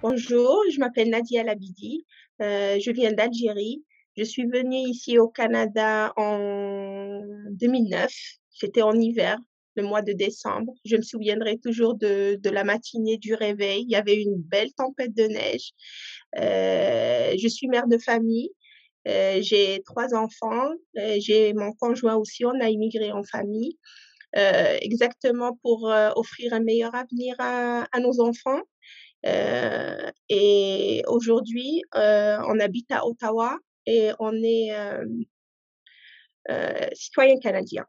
Bonjour, je m'appelle Nadia Labidi, je viens d'Algérie. Je suis venue ici au Canada en 2009. C'était en hiver, le mois de décembre. Je me souviendrai toujours de la matinée du réveil. Il y avait une belle tempête de neige. Je suis mère de famille. J'ai trois enfants. J'ai mon conjoint aussi. On a immigré en famille, exactement pour offrir un meilleur avenir à nos enfants. Et aujourd'hui, on habite à Ottawa et on est citoyen canadien.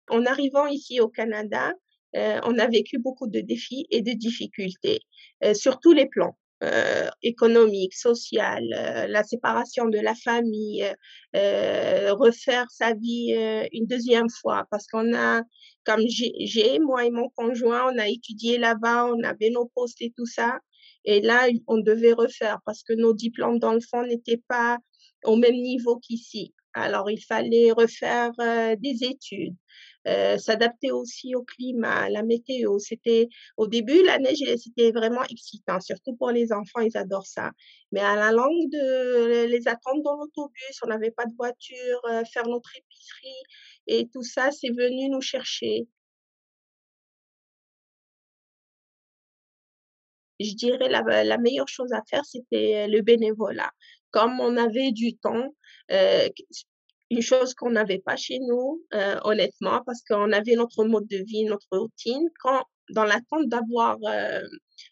En arrivant ici au Canada, on a vécu beaucoup de défis et de difficultés sur tous les plans. Économique, social, la séparation de la famille, refaire sa vie une deuxième fois parce qu'on a, comme moi et mon conjoint, on a étudié là-bas, on avait nos postes et tout ça. Et là, on devait refaire parce que nos diplômes, dans le fond, n'étaient pas au même niveau qu'ici. Alors, il fallait refaire des études, s'adapter aussi au climat, à la météo. C'était au début la neige, c'était vraiment excitant, surtout pour les enfants, ils adorent ça. Mais à la longue de les attendre dans l'autobus, on n'avait pas de voiture, faire notre épicerie et tout ça, c'est venu nous chercher. Je dirais la meilleure chose à faire, c'était le bénévolat. Comme on avait du temps, euh, une chose qu'on n'avait pas chez nous, honnêtement, parce qu'on avait notre mode de vie, notre routine, dans l'attente d'avoir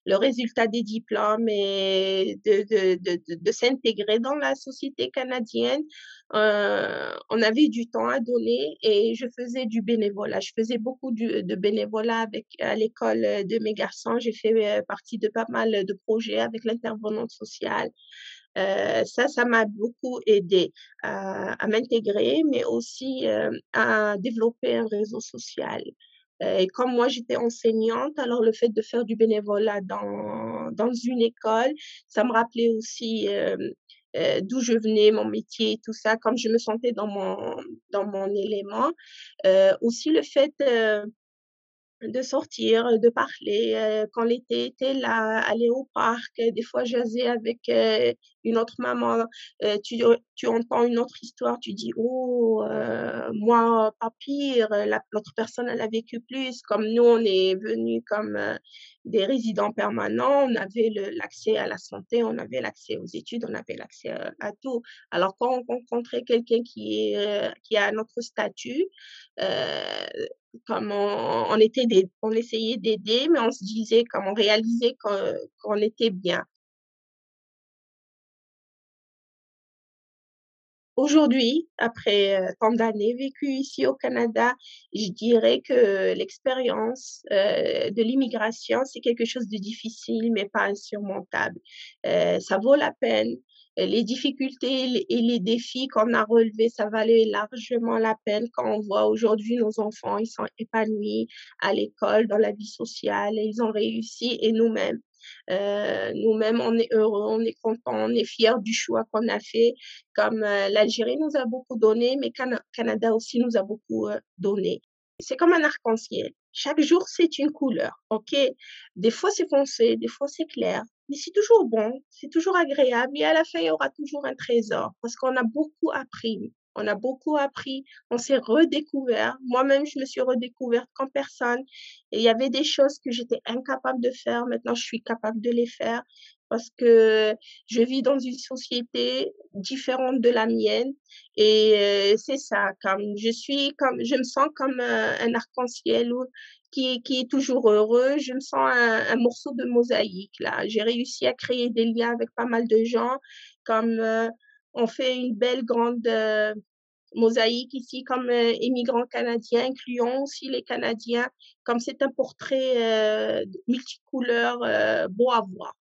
le résultat des diplômes et de s'intégrer dans la société canadienne, on avait du temps à donner et je faisais du bénévolat. Je faisais beaucoup de bénévolat à l'école de mes garçons. J'ai fait partie de pas mal de projets avec l'intervenante sociale. Ça m'a beaucoup aidé à m'intégrer, mais aussi à développer un réseau social. Et comme moi, j'étais enseignante, alors le fait de faire du bénévolat dans une école, ça me rappelait aussi d'où je venais, mon métier et tout ça, comme je me sentais dans mon élément. Aussi le fait de sortir, de parler. Quand l'été était là, aller au parc, des fois jaser avec une autre maman. Tu entends une autre histoire, tu dis, oh, moi, pas pire, l'autre personne, elle a vécu plus. Comme nous, on est venus comme des résidents permanents, on avait l'accès à la santé, on avait l'accès aux études, on avait l'accès à tout. Alors, quand on rencontrait quelqu'un qui a notre statut, euh, comme on essayait d'aider, mais on se disait, comme on réalisait qu'on était bien. Aujourd'hui, après tant d'années vécues ici au Canada, je dirais que l'expérience de l'immigration, c'est quelque chose de difficile, mais pas insurmontable. Ça vaut la peine. Les difficultés et les défis qu'on a relevés, ça valait largement la peine quand on voit aujourd'hui nos enfants, ils sont épanouis à l'école, dans la vie sociale, et ils ont réussi, et nous-mêmes. Nous-mêmes, on est heureux, on est content, on est fiers du choix qu'on a fait. Comme l'Algérie nous a beaucoup donné, mais Canada aussi nous a beaucoup donné. C'est comme un arc-en-ciel. Chaque jour, c'est une couleur, OK? Des fois, c'est foncé, des fois, c'est clair. Mais c'est toujours bon, c'est toujours agréable. Et à la fin, il y aura toujours un trésor parce qu'on a beaucoup appris. On a beaucoup appris, on s'est redécouvert. Moi-même, je me suis redécouverte comme personne. Et il y avait des choses que j'étais incapable de faire. Maintenant, je suis capable de les faire parce que je vis dans une société différente de la mienne et c'est ça, comme je me sens comme un arc-en-ciel qui est toujours heureux. Je me sens un morceau de mosaïque là. J'ai réussi à créer des liens avec pas mal de gens, comme on fait une belle grande mosaïque ici comme immigrants canadiens, incluant aussi les Canadiens, comme c'est un portrait multicouleur beau à voir.